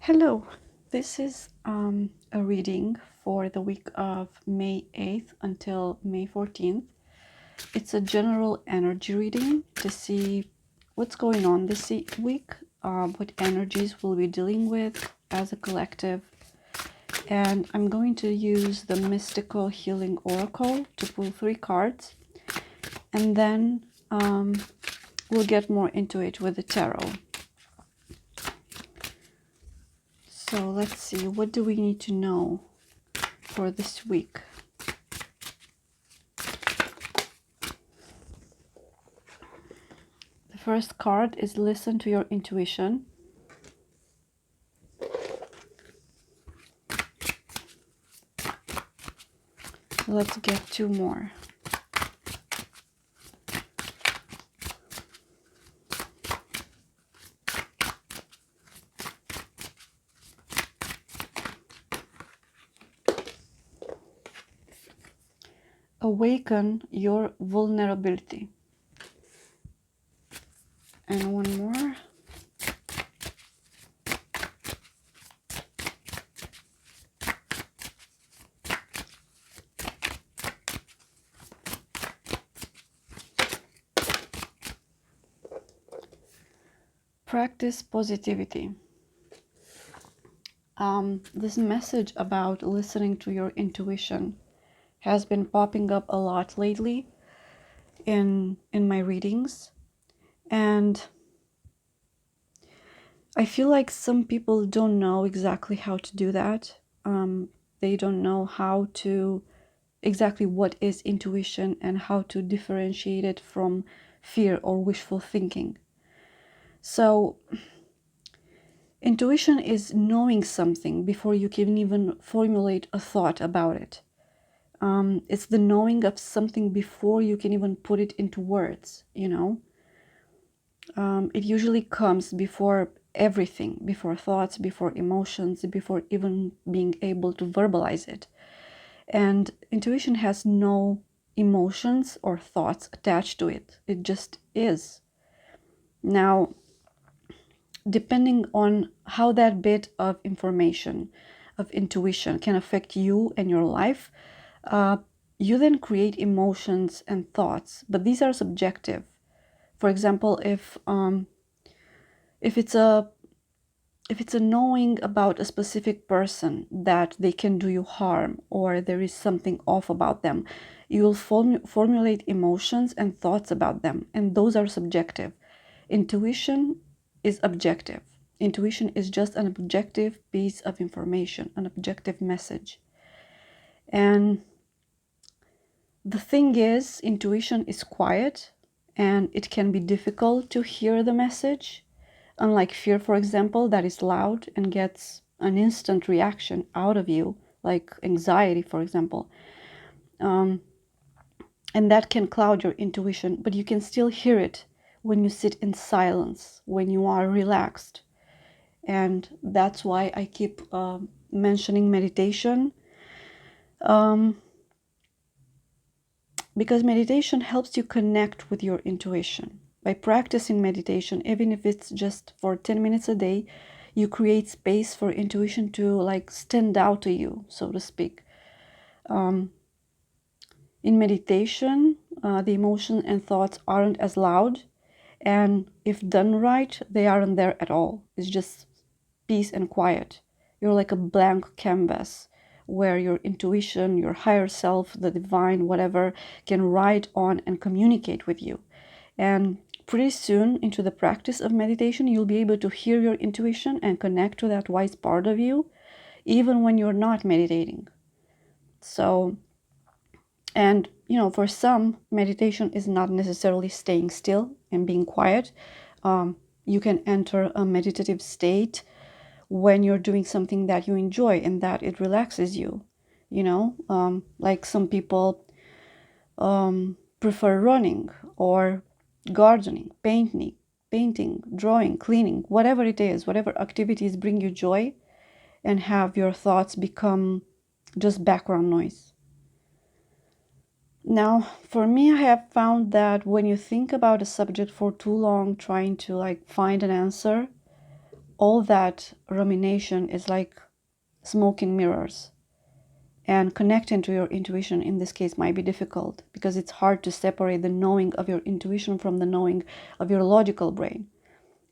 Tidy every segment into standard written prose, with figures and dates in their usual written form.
Hello, this is a reading for the week of May 8th until May 14th. It's a general energy reading to see what's going on this week, what energies we'll be dealing with as a collective. And I'm going to use the Mystical Healing Oracle to pull 3 cards, and then we'll get more into it with the tarot. So let's see, what do we need to know for this week? The first card is listen to your intuition. Let's get 2 more. Awaken your vulnerability. And one more. Practice positivity. This message about listening to your intuition has been popping up a lot lately in my readings, and I feel like some people don't know exactly how to do that. They don't know how to exactly what is intuition and how to differentiate it from fear or wishful thinking. So intuition is knowing something before you can even formulate a thought about it. It's the knowing of something before you can even put it into words, It usually comes before everything, before thoughts, before emotions, before even being able to verbalize it. And intuition has no emotions or thoughts attached to it. It just is. Now, depending on how that bit of information, of intuition, can affect you and your life, you then create emotions and thoughts, but these are subjective. For example, if it's a knowing about a specific person that they can do you harm or there is something off about them, you will formulate emotions and thoughts about them, and those are subjective. Intuition is objective. Intuition is just an objective piece of information, an objective message. And the thing is, intuition is quiet and it can be difficult to hear the message. Unlike fear, for example, that is loud and gets an instant reaction out of you, like anxiety, for example. And that can cloud your intuition, but you can still hear it when you sit in silence, when you are relaxed. And that's why I keep mentioning meditation. Because meditation helps you connect with your intuition. By practicing meditation, even if it's just for 10 minutes a day, you create space for intuition to stand out to you, so to speak. In meditation, the emotions and thoughts aren't as loud, and if done right, they aren't there at all. It's just peace and quiet. You're like a blank canvas where your intuition, your higher self, the divine, whatever, can write on and communicate with you. And pretty soon into the practice of meditation, you'll be able to hear your intuition and connect to that wise part of you, even when you're not meditating. So, and for some, meditation is not necessarily staying still and being quiet. You can enter a meditative state when you're doing something that you enjoy and that it relaxes you. Like some people prefer running or gardening, painting, drawing, cleaning, whatever it is, whatever activities bring you joy and have your thoughts become just background noise. Now, for me, I have found that when you think about a subject for too long, trying to find an answer, all that rumination is like smoke and mirrors. And connecting to your intuition in this case might be difficult because it's hard to separate the knowing of your intuition from the knowing of your logical brain.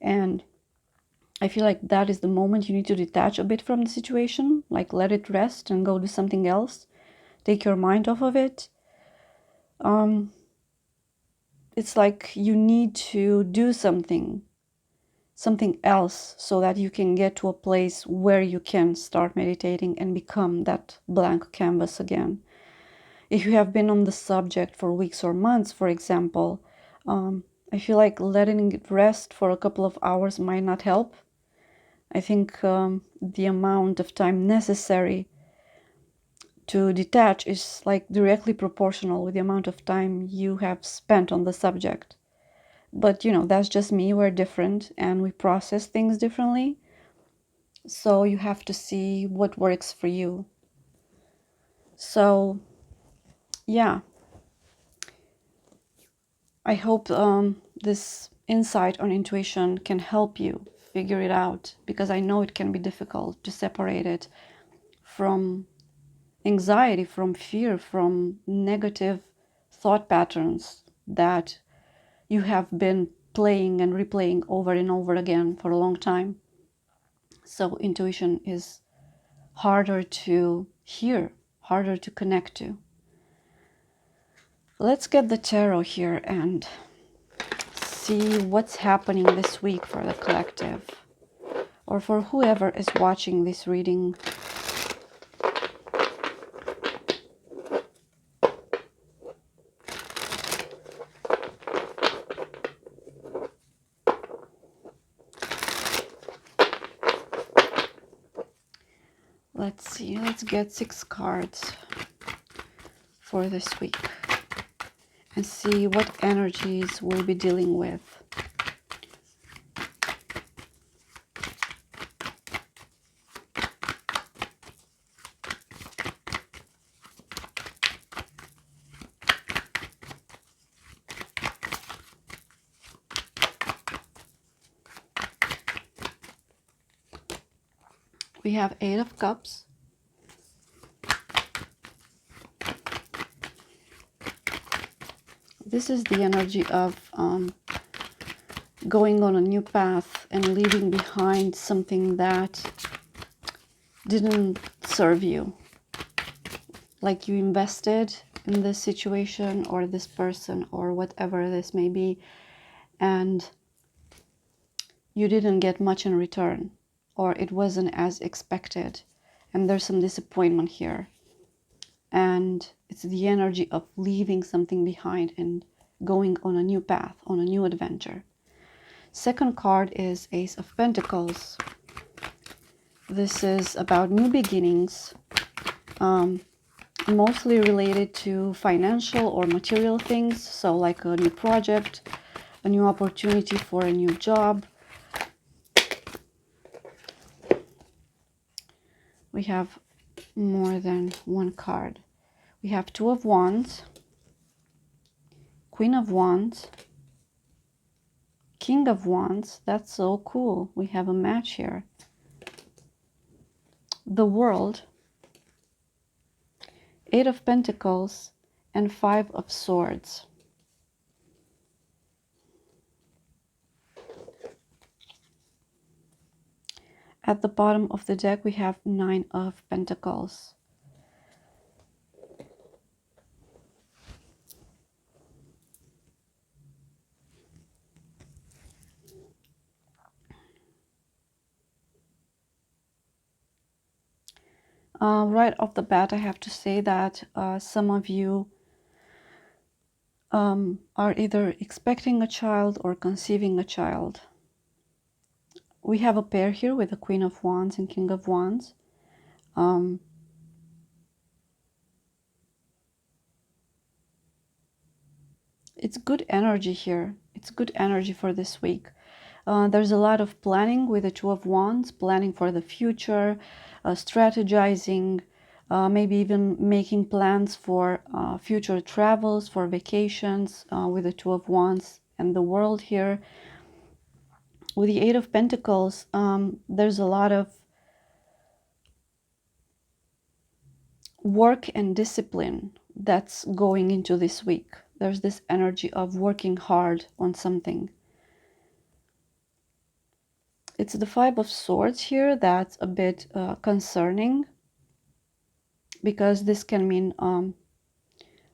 And I feel like that is the moment you need to detach a bit from the situation, like let it rest and go do something else. Take your mind off of it. It's like you need to do something else so that you can get to a place where you can start meditating and become that blank canvas again. If you have been on the subject for weeks or months, for example, I feel like letting it rest for a couple of hours might not help. I think the amount of time necessary to detach is like directly proportional with the amount of time you have spent on the subject. But that's just me. We're different and we process things differently. So you have to see what works for you. So yeah, I hope this insight on intuition can help you figure it out, because I know it can be difficult to separate it from anxiety, from fear, from negative thought patterns that you have been playing and replaying over and over again for a long time. So intuition is harder to hear, harder to connect to. Let's get the tarot here and see what's happening this week for the collective, or for whoever is watching this reading. Let's see, let's get 6 cards for this week and see what energies we'll be dealing with. We have 8 of Cups, this is the energy of going on a new path and leaving behind something that didn't serve you. Like you invested in this situation or this person or whatever this may be, and you didn't get much in return, or it wasn't as expected, and there's some disappointment here. And it's the energy of leaving something behind and going on a new path, on a new adventure. Second card is Ace of Pentacles. This is about new beginnings, mostly related to financial or material things. So like a new project, a new opportunity for a new job. We have more than one card. We have Two of Wands, Queen of Wands, King of Wands. That's so cool. We have a match here. The World, Eight of Pentacles, and Five of Swords. At the bottom of the deck, we have Nine of Pentacles. Right off the bat, I have to say that some of you are either expecting a child or conceiving a child. We have a pair here with the Queen of Wands and King of Wands. It's good energy here. It's good energy for this week. There's a lot of planning with the Two of Wands, planning for the future, strategizing, maybe even making plans for future travels, for vacations with the Two of Wands and the World here. with the Eight of Pentacles, there's a lot of work and discipline that's going into this week. There's this energy of working hard on something. It's the Five of Swords here that's a bit concerning, because this can mean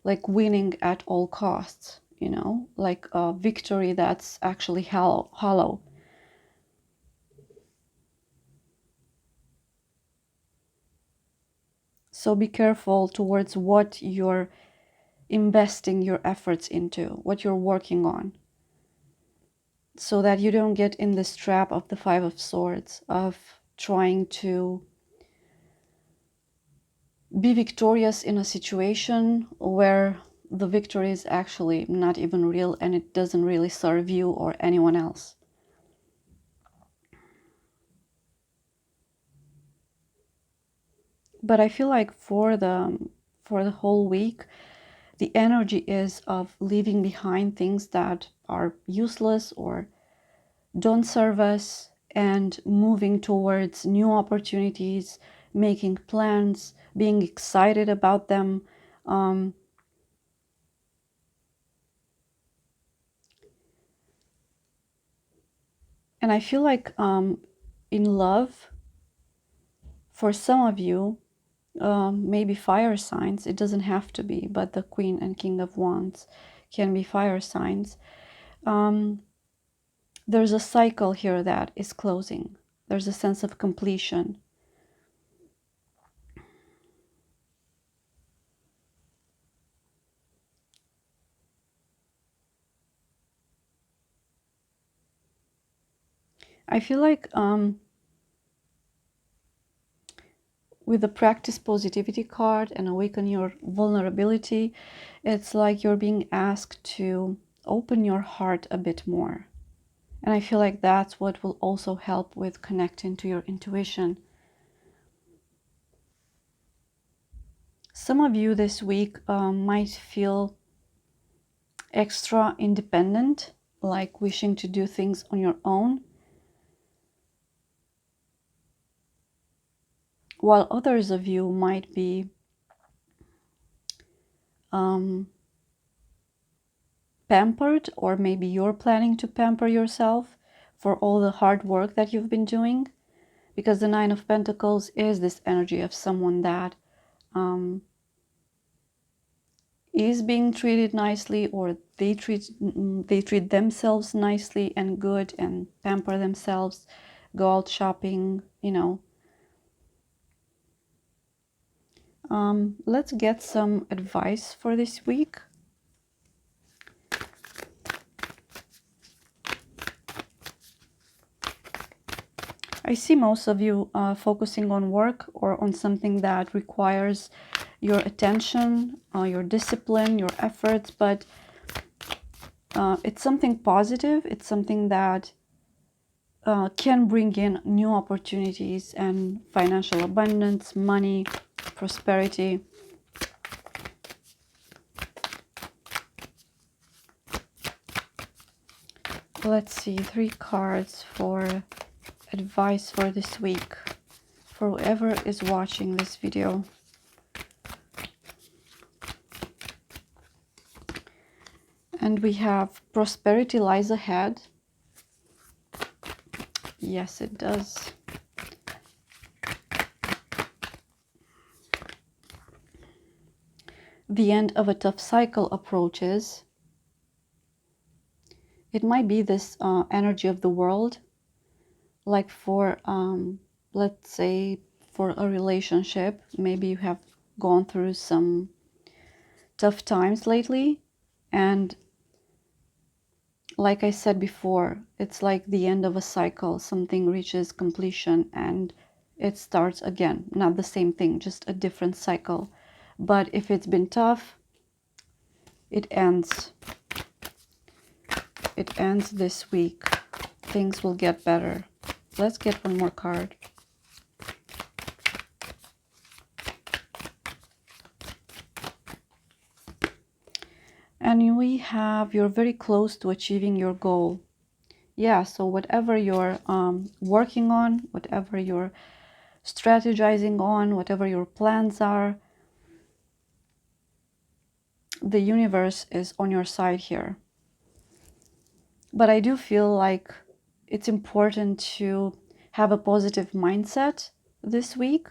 like winning at all costs, you know, like a victory that's actually hollow. So be careful towards what you're investing your efforts into, what you're working on, so that you don't get in this trap of the Five of Swords, of trying to be victorious in a situation where the victory is actually not even real and it doesn't really serve you or anyone else. But I feel like for the whole week, the energy is of leaving behind things that are useless or don't serve us, and moving towards new opportunities, making plans, being excited about them. Um, and I feel like in love, for some of you, maybe fire signs, it doesn't have to be, but the Queen and King of Wands can be fire signs. There's a cycle here that is closing. There's a sense of completion. I feel like with the Practice Positivity card and Awaken Your Vulnerability, it's like you're being asked to open your heart a bit more. And I feel like that's what will also help with connecting to your intuition. Some of you this week might feel extra independent, like wishing to do things on your own, while others of you might be pampered, or maybe you're planning to pamper yourself for all the hard work that you've been doing, because the Nine of Pentacles is this energy of someone that is being treated nicely, or they treat themselves nicely and good and pamper themselves, go out shopping, you know. Let's get some advice for this week. I see most of you focusing on work or on something that requires your attention, your discipline, your efforts, but it's something positive. It's something that can bring in new opportunities and financial abundance, money, prosperity. Let's see, 3 cards for advice for this week for whoever is watching this video. And we have prosperity lies ahead. Yes, it does. The end of a tough cycle approaches. It might be this energy of the world, like for, let's say, for a relationship. Maybe you have gone through some tough times lately, and like I said before, it's like the end of a cycle. Something reaches completion and it starts again. Not the same thing, just a different cycle. But if it's been tough, it ends. It ends this week. Things will get better. Let's get one more card. And we have, you're very close to achieving your goal. yeah, so whatever you're working on, whatever you're strategizing on, whatever your plans are, the universe is on your side here. But I do feel like it's important to have a positive mindset this week.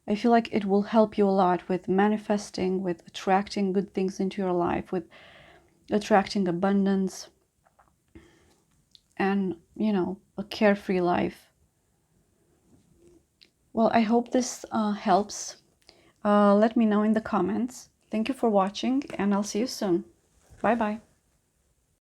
I feel like it will help you a lot with manifesting, with attracting good things into your life, with attracting abundance and, a carefree life. Well, I hope this helps. Let me know in the comments. Thank you for watching, and I'll see you soon. Bye bye.